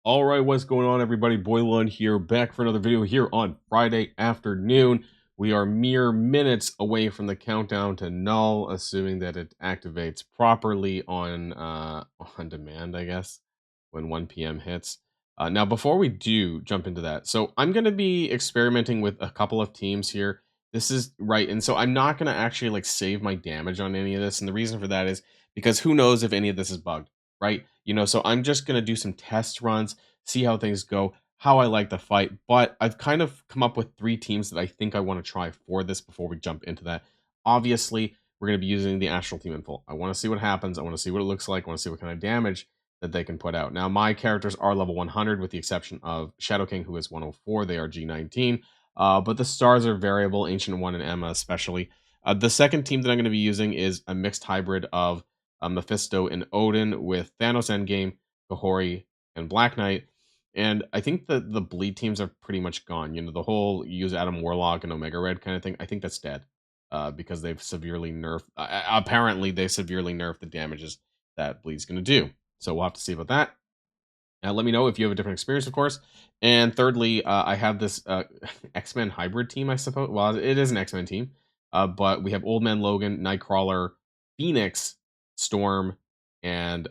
All right, what's going on, everybody? Boilon here, back for another video here on Friday afternoon. We are mere minutes away from the countdown to null, assuming that it activates properly on demand, I guess, when 1 p.m. hits. Now, before we do jump into that, so I'm going to be experimenting with a couple of teams here. This is right, and so I'm not going to actually like save my damage on any of this, and the reason for that is because who knows if any of this is bugged, right? So I'm just going to do some test runs, see how things go, how I like the fight. But I've kind of come up with 3 teams that I think I want to try for this before we jump into that. Obviously, we're going to be using the astral team in full. I want to see what happens. I want to see what it looks like. I want to see what kind of damage that they can put out. Now, my characters are level 100 with the exception of Shadow King, who is 104. They are G19. But the stars are variable, Ancient One and Emma especially. The second team that I'm going to be using is a mixed hybrid of Mephisto and Odin with Thanos Endgame, Kahori, and Black Knight. And I think that the bleed teams are pretty much gone. The whole use Adam Warlock and Omega Red kind of thing, I think that's dead. Because they've severely nerfed, apparently they severely nerfed the damages that bleed's going to do. So we'll have to see about that. Let me know if you have a different experience, of course. And thirdly, I have this X-Men hybrid team, I suppose. Well, it is an X-Men team. But we have Old Man Logan, Nightcrawler, Phoenix, Storm, and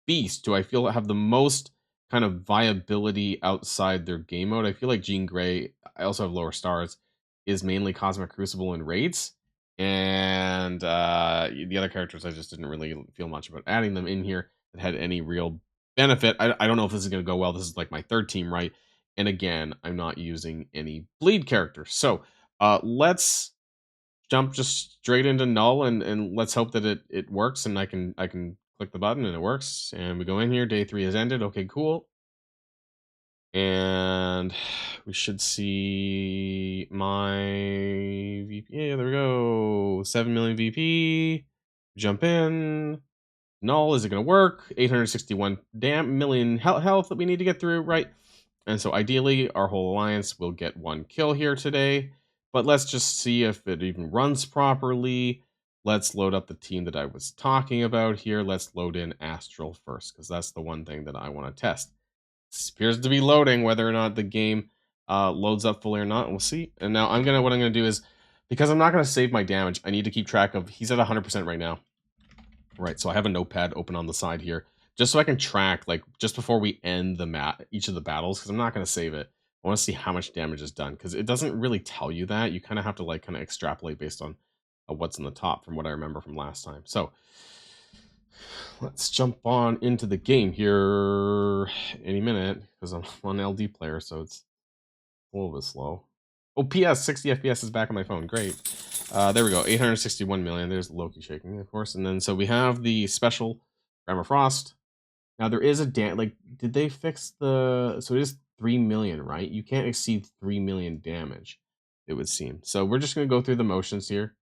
Beast, who I feel have the most kind of viability outside their game mode. I feel like Jean Grey, I also have lower stars, is mainly Cosmic Crucible and Raids. And the other characters, I just didn't really feel much about adding them in here that had any real benefit. I don't know if this is going to go well. This is like my third team, right? And again, I'm not using any bleed characters. So let's jump just straight into null and let's hope that it works and I can click the button and it works. And we go in here. Day 3 has ended. Okay, cool. And we should see my VP. Yeah, there we go. 7 million VP. Jump in. Null, is it going to work? 861 million health that we need to get through, right? And so ideally, our whole alliance will get 1 kill here today. But let's just see if it even runs properly. Let's load up the team that I was talking about here. Let's load in Astral first, because that's the one thing that I want to test. It appears to be loading, whether or not the game loads up fully or not. We'll see. And now what I'm going to do is, because I'm not going to save my damage, I need to keep track of, he's at 100% right now. Right, so I have a notepad open on the side here, just so I can track, like, just before we end each of the battles, because I'm not going to save it. I want to see how much damage is done, because it doesn't really tell you that. You kind of have to, like, kind of extrapolate based on what's in the top from what I remember from last time. So, let's jump on into the game here any minute, because I'm on LD player, so it's a little bit slow. Oh, PS, 60 FPS is back on my phone. Great. There we go. 861 million. There's Loki shaking, of course. And then, so we have the special Grammar Frost. Now, there is a did they fix so it is 3 million, right? You can't exceed 3 million damage, it would seem. So we're just going to go through the motions here.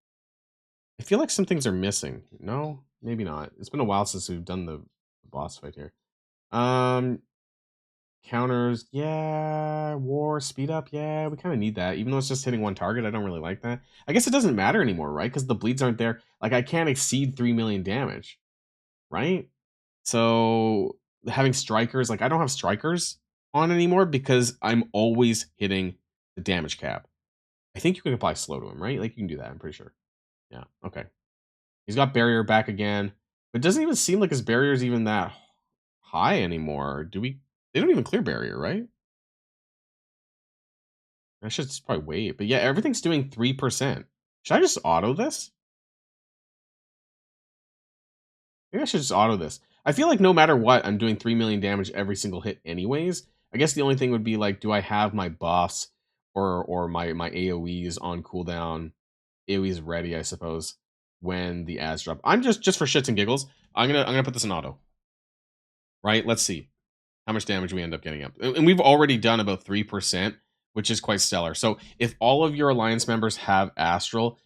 I feel like some things are missing. No, maybe not. It's been a while since we've done the boss fight here. Counters, yeah. War, speed up, yeah. We kind of need that. Even though it's just hitting 1 target, I don't really like that. I guess it doesn't matter anymore, right? Because the bleeds aren't there. Like, I can't exceed 3 million damage, right? So, having strikers, like, I don't have strikers on anymore because I'm always hitting the damage cap. I think you can apply slow to him, right? Like, you can do that, I'm pretty sure. Yeah, okay. He's got barrier back again. But it doesn't even seem like his barrier is even that high anymore. They don't even clear barrier, right? I should just probably wait. But yeah, everything's doing 3%. Should I just auto this? Maybe I should just auto this. I feel like no matter what, I'm doing 3 million damage every single hit anyways. I guess the only thing would be like, do I have my buffs or my AoEs on cooldown? AoEs ready, I suppose, when the ads drop. I'm just for shits and giggles. I'm gonna put this in auto. Right? Let's see how much damage we end up getting up. And we've already done about 3%, which is quite stellar. So if all of your alliance members have astral,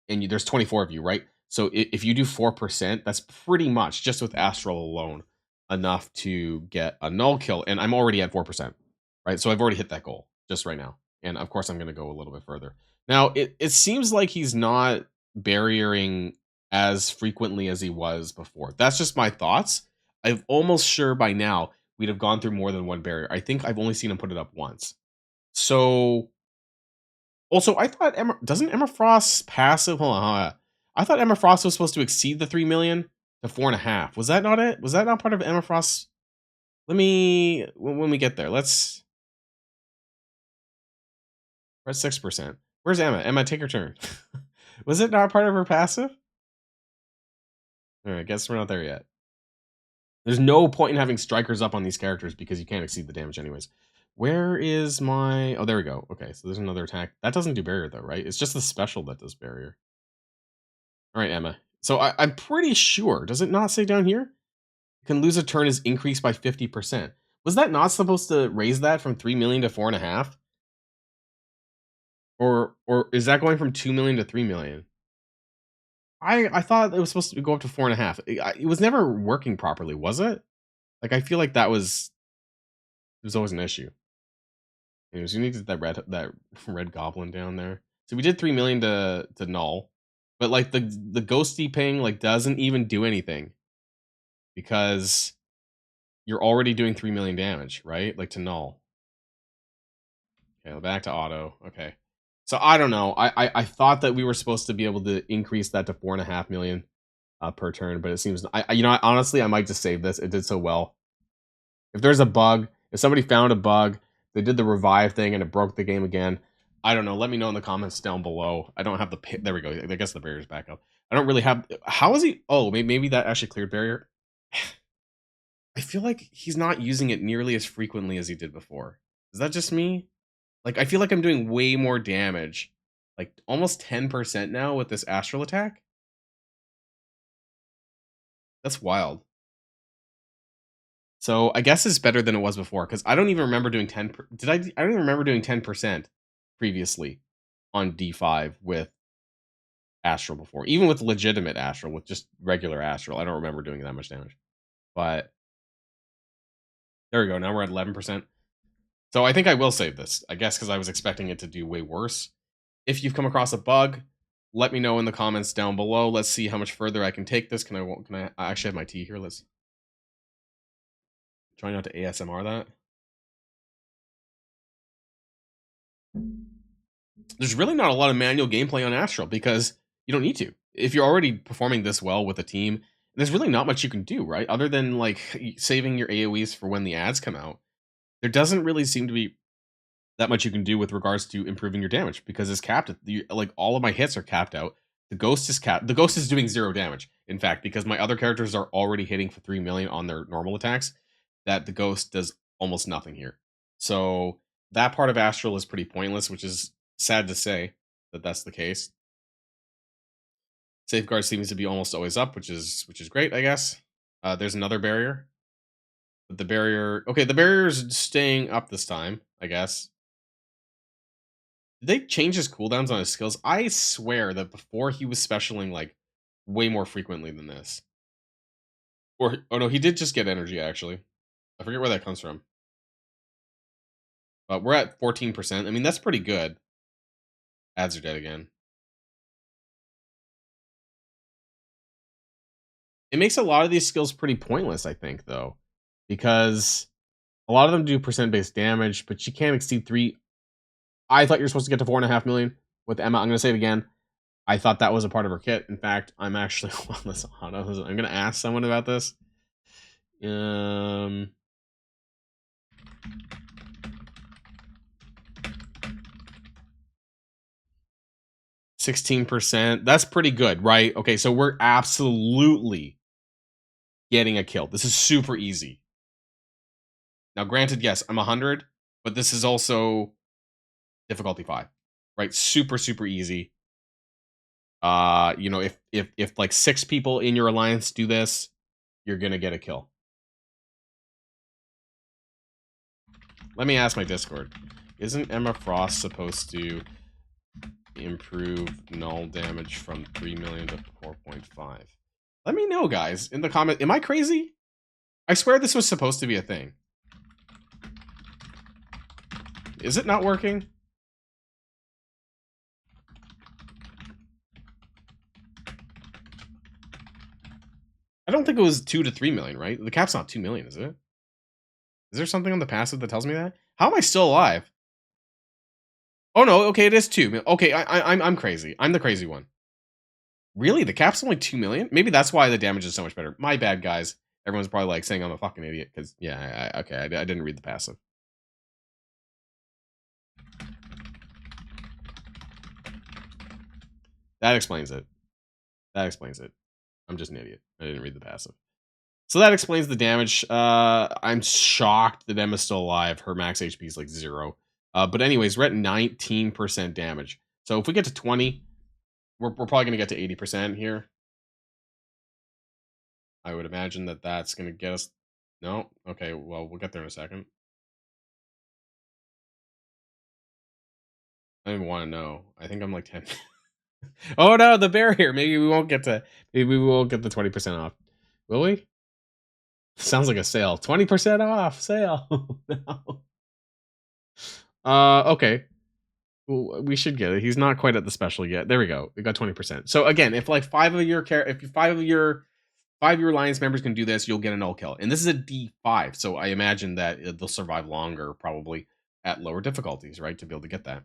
and there's 24 of you, right? So if you do 4%, that's pretty much just with astral alone enough to get a null kill. And I'm already at 4%, right? So I've already hit that goal just right now. And of course, I'm going to go a little bit further. Now, it seems like he's not barriering as frequently as he was before. That's just my thoughts. I'm almost sure by now we'd have gone through more than one barrier. I think I've only seen him put it up once. So also, I thought doesn't Emma Frost's passive? Hold on. I thought Emma Frost was supposed to exceed the 3 million to 4.5. Was that not it? Was that not part of Emma Frost's? Let me when we get there. Let's press 6%. Where's Emma? Emma, take your turn. Was it not part of her passive? All right, guess we're not there yet. There's no point in having strikers up on these characters because you can't exceed the damage anyways. Where is my... Oh, there we go. Okay, so there's another attack. That doesn't do barrier, though, right? It's just the special that does barrier. All right, Emma. So I'm pretty sure... Does it not say down here? Can lose a turn is increased by 50%. Was that not supposed to raise that from 3 million to 4.5? Or is that going from 2 million to 3 million? I thought it was supposed to go up to 4.5. It was never working properly, was it? Like, I feel like that was... It was always an issue. Anyways, you need to get that red goblin down there. So we did 3 million to KNULL. But like the ghosty ping like doesn't even do anything. Because you're already doing 3 million damage, right? Like to KNULL. Okay, back to auto. Okay. So I don't know. I thought that we were supposed to be able to increase that to 4.5 million per turn, but it seems honestly I might just save this. It did so well. If there's a bug, if somebody found a bug, they did the revive thing and it broke the game again, I don't know. Let me know in the comments down below. I don't have the there we go. I guess the barrier's back up. I don't really have. How is he? Oh, maybe that actually cleared barrier. I feel like he's not using it nearly as frequently as he did before. Is that just me? Like, I feel like I'm doing way more damage. Like, almost 10% now with this astral attack. That's wild. So, I guess it's better than it was before, because I don't even remember doing 10... I don't even remember doing 10% previously on D5 with astral before. Even with legitimate astral, with just regular astral, I don't remember doing that much damage. But, there we go. Now we're at 11%. So, I think I will save this. I guess because I was expecting it to do way worse. If you've come across a bug, let me know in the comments down below. Let's see how much further I can take this. Can I actually have my tea here? Let's try not to ASMR that. There's really not a lot of manual gameplay on Astral because you don't need to. If you're already performing this well with a team, there's really not much you can do, right? Other than like saving your AoEs for when the ads come out. There doesn't really seem to be that much you can do with regards to improving your damage because it's capped. Like all of my hits are capped out. The ghost is capped. The ghost is doing 0 damage. In fact, because my other characters are already hitting for 3 million on their normal attacks, that the ghost does almost nothing here. So that part of Astral is pretty pointless, which is sad to say that that's the case. Safeguard seems to be almost always up, which is great, I guess. There's another barrier. But the barrier, okay, the barrier is staying up this time, I guess. Did they change his cooldowns on his skills? I swear that before he was specialing like way more frequently than this. Or oh no, he did just get energy actually. I forget where that comes from. But we're at 14%. I mean, that's pretty good. Ads are dead again. It makes a lot of these skills pretty pointless, I think, though. Because a lot of them do percent-based damage, but you can't exceed 3. I thought you were supposed to get to 4.5 million with Emma. I'm going to say it again. I thought that was a part of her kit. In fact, I'm actually... I'm going to ask someone about this. 16%. That's pretty good, right? Okay, so we're absolutely getting a kill. This is super easy. Now, granted, yes, I'm 100, but this is also difficulty 5, right? Super, super easy. You know, if like 6 people in your alliance do this, you're gonna get a kill. Let me ask my Discord. Isn't Emma Frost supposed to improve KNULL damage from 3 million to 4.5? Let me know, guys, in the comment. Am I crazy? I swear this was supposed to be a thing. Is it not working? I don't think it was 2 to 3 million, right? The cap's not 2 million, is it? Is there something on the passive that tells me that? How am I still alive? Oh no, okay, it is 2 okay, I'm crazy. I'm the crazy one. Really? The cap's only 2 million? Maybe that's why the damage is so much better. My bad, guys. Everyone's probably like saying I'm a fucking idiot because yeah, okay, I didn't read the passive. That explains it. That explains it. I'm just an idiot. I didn't read the passive. So that explains the damage. I'm shocked that Emma's still alive. Her max HP is like 0. But anyways, we're at 19% damage. So if we get to 20, we're probably going to get to 80% here. I would imagine that that's going to get us... No? Okay, well, we'll get there in a second. I don't even want to know. I think I'm like 10. Oh no, the barrier. Maybe we won't get to... Maybe we won't get the 20% off. Will we? Sounds like a sale. 20% off sale. No. Okay. Well, we should get it. He's not quite at the special yet. There we go. We got 20%. So again, if like 5 of your 5 of your alliance members can do this, you'll get a null kill. And this is a D5, so I imagine that they'll survive longer, probably at lower difficulties, right, to be able to get that.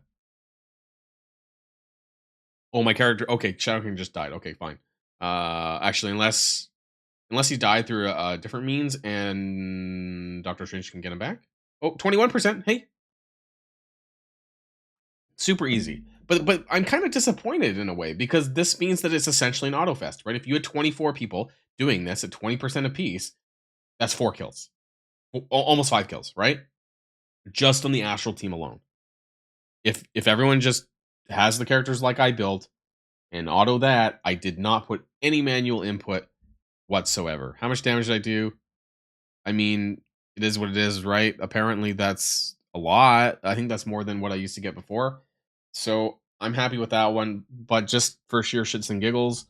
Oh, my character. Okay, Shadow King just died. Okay, fine. Actually, unless he died through a different means, and Doctor Strange can get him back. Oh, 21%. Hey, super easy. But I'm kind of disappointed in a way because this means that it's essentially an auto fest, right? If you had 24 people doing this at 20% apiece, that's 4 kills, almost 5 kills, right? Just on the astral team alone. If everyone just has the characters like I built and auto that, I did not put any manual input whatsoever. How much damage did I do? I mean, it is what it is, right? Apparently that's a lot. I think that's more than what I used to get before. So I'm happy with that one. But just for sheer shits and giggles,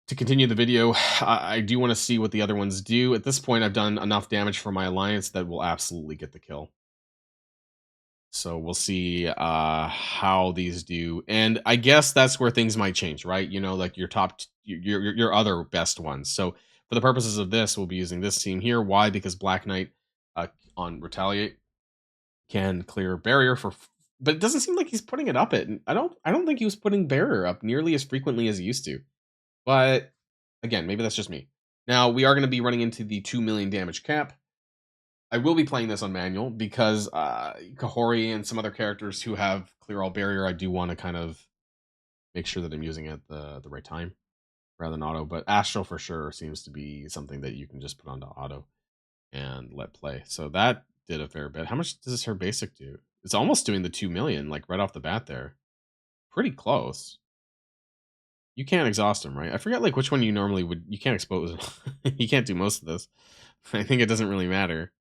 to continue the video, I do want to see what the other ones do. At this point, I've done enough damage for my alliance that will absolutely get the kill. So we'll see how these do. And I guess that's where things might change, right? You know, like your top, your other best ones. So for the purposes of this, we'll be using this team here. Why? Because Black Knight on Retaliate can clear barrier for... But it doesn't seem like he's putting it up it. I don't think he was putting barrier up nearly as frequently as he used to. But again, maybe that's just me. Now, we are going to be running into the 2 million damage cap. I will be playing this on manual because Kahori and some other characters who have clear all barrier, I do want to kind of make sure that I'm using it at the right time rather than auto. But Astral for sure seems to be something that you can just put onto auto and let play. So that did a fair bit. How much does her basic do? It's almost doing the 2 million, like right off the bat there. Pretty close. You can't exhaust him, right? I forget like which one you normally would. You can't expose him. You can't do most of this. I think it doesn't really matter.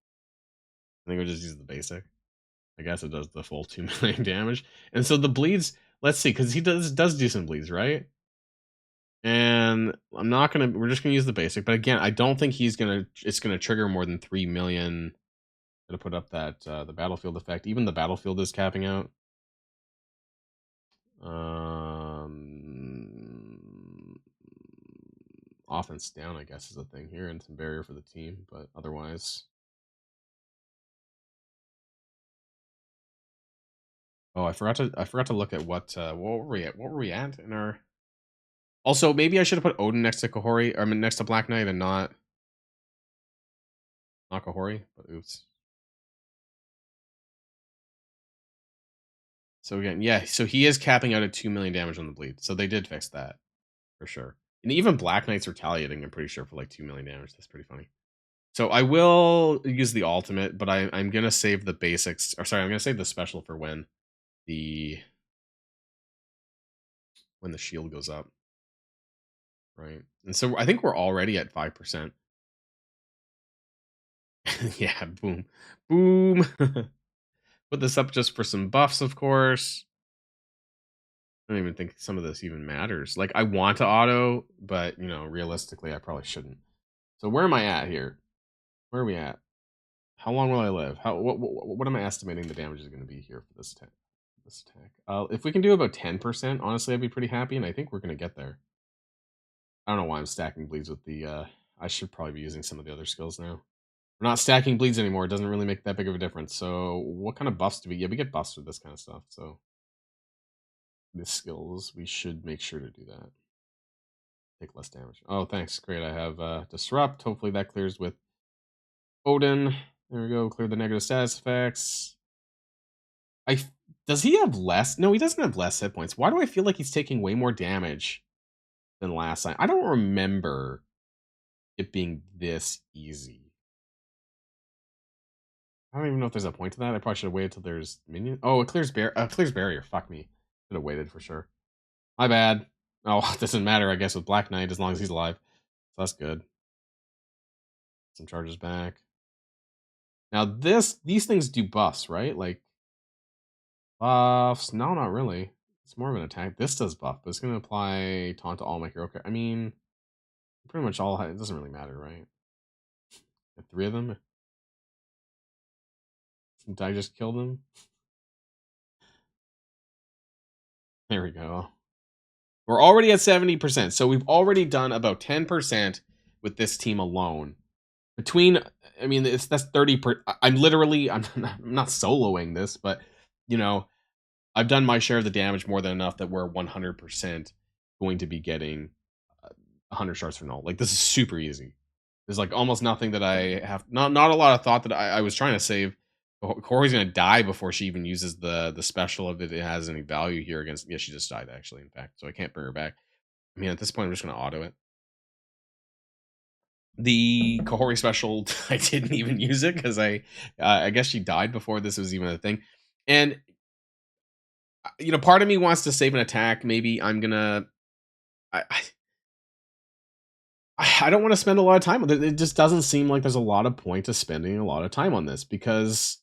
I think we'll just use the basic. I guess it does the full 2 million damage. And so the bleeds, let's see, because he does do some bleeds, right? And we're just gonna use the basic. But again, I don't think it's gonna trigger more than 3 million. Gonna put up that the battlefield effect. Even the battlefield is capping out. Offense down, I guess, is a thing here, and some barrier for the team, but otherwise... Oh, I forgot to look at what were we at? What were we at in our... Also, maybe I should have put Odin next to Kahori, or I mean next to Black Knight and not Kahori, but oops. So again, yeah, so he is capping out at 2 million damage on the bleed. So they did fix that for sure. And even Black Knight's retaliating, I'm pretty sure, for like 2 million damage. That's pretty funny. So I will use the ultimate, but I'm gonna save the basics. Or sorry, I'm gonna save the special for when the shield goes up. Right. And so I think we're already at 5%. Yeah, boom. Boom. Put this up just for some buffs, of course. I don't even think some of this even matters. Like, I want to auto, but, you know, realistically, I probably shouldn't. So where am I at here? Where are we at? How long will I live? What am I estimating the damage is going to be here for this attack? If we can do about 10%, honestly, I'd be pretty happy, and I think we're going to get there. I don't know why I'm stacking bleeds with the... I should probably be using some of the other skills now. We're not stacking bleeds anymore. It doesn't really make that big of a difference. So what kind of buffs do we get? We get buffs with this kind of stuff. So the skills, we should make sure to do that. Take less damage. Oh, thanks. Great. I have disrupt. Hopefully that clears with Odin. There we go. Clear the negative status effects. Does he have less? No, he doesn't have less hit points. Why do I feel like he's taking way more damage than last time? I don't remember it being this easy. I don't even know if there's a point to that. I probably should have waited till there's minion. Oh, it clears barrier. Fuck me. Should have waited for sure. My bad. Oh, it doesn't matter, I guess, with Black Knight as long as he's alive. So that's good. Some charges back. Now these things do buffs, right? Like buffs. No, not really. It's more of an attack. This does buff, but it's gonna apply taunt to all my hero. I mean, pretty much all. It doesn't really matter, right? The three of them. Did I just kill them? There we go. We're already at 70%. So we've already done about 10% with this team alone. Between, I mean, that's 30 I'm literally, I'm not soloing this, but you know, I've done my share of the damage more than enough that we're 100% going to be getting 100 shards for null. Like, this is super easy. There's like almost nothing that I have, not a lot of thought that I was trying to save. Corey's gonna die before she even uses the special if it has any value here against. Yeah, she just died actually, in fact, so I can't bring her back. I mean, at this point, I'm just gonna auto it. The Kahori special, I didn't even use it because I guess she died before this was even a thing. And you know, part of me wants to save an attack. Maybe I'm gonna. I don't want to spend a lot of time with it. It just doesn't seem like there's a lot of point to spending a lot of time on this because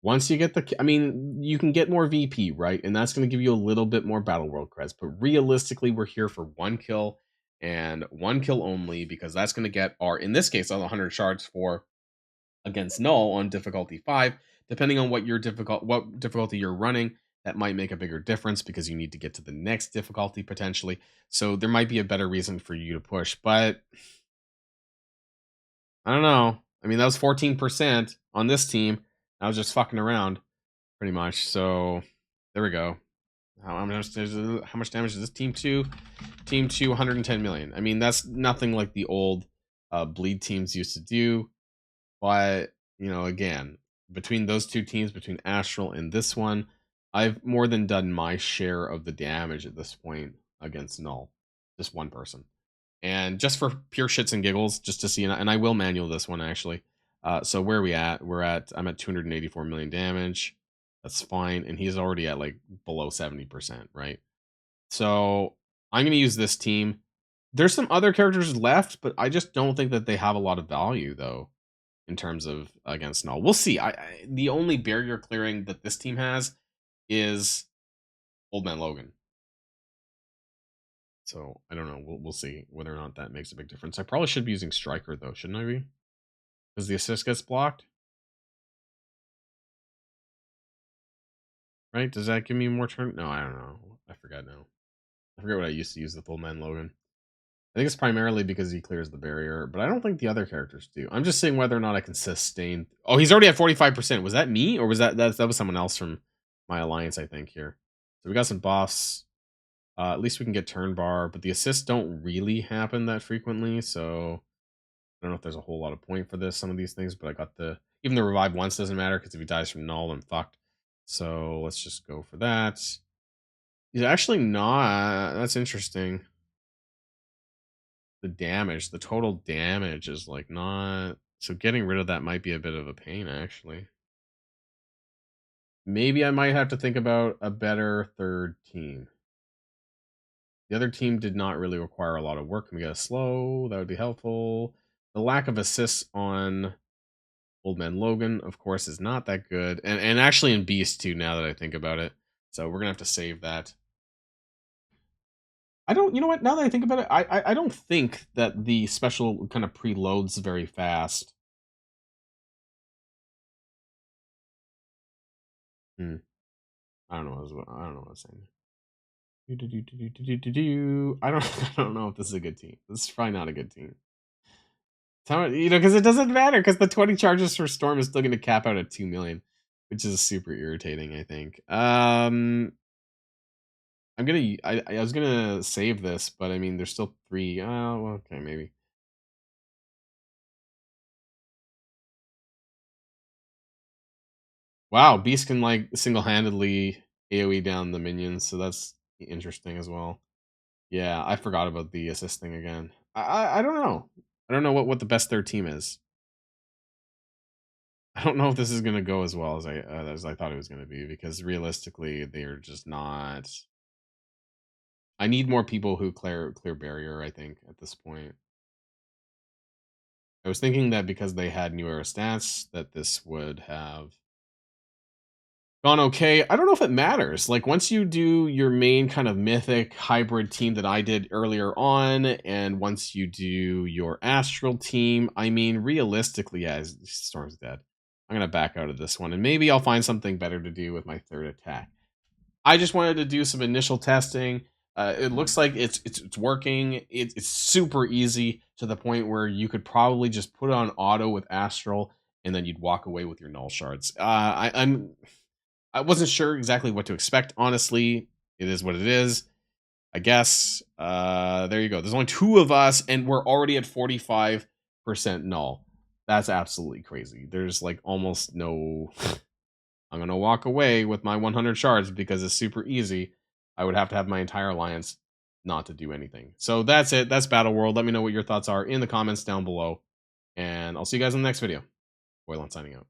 once you get I mean, you can get more VP, right? And that's going to give you a little bit more Battle World creds. But realistically, we're here for one kill and one kill only because that's going to get our, in this case, 100 shards for against null on difficulty 5. Depending on what difficulty you're running, that might make a bigger difference because you need to get to the next difficulty potentially. So there might be a better reason for you to push, but I don't know. I mean, that was 14% on this team. I was just fucking around pretty much. So there we go. How much damage is this team 2? Team 2, 110 million. I mean, that's nothing like the old bleed teams used to do. But, you know, again, between those two teams, between Astral and this one, I've more than done my share of the damage at this point against Null. Just one person. And just for pure shits and giggles, just to see, and I will manual this one actually. So where are we at? I'm at 284 million damage. That's fine. And he's already at like below 70%, right? So I'm going to use this team. There's some other characters left, but I just don't think that they have a lot of value though in terms of against null. We'll see. The only barrier clearing that this team has is Old Man Logan. So I don't know. We'll see whether or not that makes a big difference. I probably should be using Striker though, shouldn't I be? Because the assist gets blocked. Right? Does that give me more turn? No, I don't know. I forgot now. I forget what I used to use with Old Man Logan. I think it's primarily because he clears the barrier, but I don't think the other characters do. I'm just saying whether or not I can sustain. Oh, he's already at 45%. Was that me, or was that was someone else from my alliance? I think here. So we got some buffs. At least we can get turn bar, but the assists don't really happen that frequently. So I don't know if there's a whole lot of point for this. Some of these things, but I got even the revive once doesn't matter because if he dies from null, I'm fucked. So let's just go for that. He's actually not. That's interesting. The total damage is like not. So getting rid of that might be a bit of a pain, actually. Maybe I might have to think about a better third team. The other team did not really require a lot of work. Can we get a slow? That would be helpful. The lack of assists on Old Man Logan, of course, is not that good. And actually in Beast, too, now that I think about it. So we're going to have to save that. I don't, you know what, now that I think about it, I don't think that the special kind of preloads very fast. Hmm. I don't know I don't know what I was saying. I don't I don't know if this is a good team. This is probably not a good team. Because it doesn't matter because the 20 charges for Storm is still going to cap out at 2 million, which is super irritating, I think. I was gonna save this, but I mean, there's still 3. Oh, well, okay, maybe. Wow, Beast can like single-handedly AoE down the minions, so that's interesting as well. Yeah, I forgot about the assist thing again. I don't know. I don't know what the best third team is. I don't know if this is gonna go as well as I thought it was gonna be because realistically, they're just not. I need more people who clear barrier. I think at this point, I was thinking that because they had new era stats, that this would have gone okay. I don't know if it matters. Like once you do your main kind of mythic hybrid team that I did earlier on, and once you do your astral team, I mean, realistically, yeah, Storm's dead. I'm gonna back out of this one, and maybe I'll find something better to do with my third attack. I just wanted to do some initial testing. It looks like it's working. It's super easy to the point where you could probably just put it on auto with astral, and then you'd walk away with your null shards. I wasn't sure exactly what to expect. Honestly, it is what it is. I guess. There you go. There's only 2 of us, and we're already at 45% null. That's absolutely crazy. There's like almost no. I'm gonna walk away with my 100 shards because it's super easy. I would have to have my entire alliance not to do anything. So that's it. That's Battle World. Let me know what your thoughts are in the comments down below, and I'll see you guys in the next video. Boilon signing out.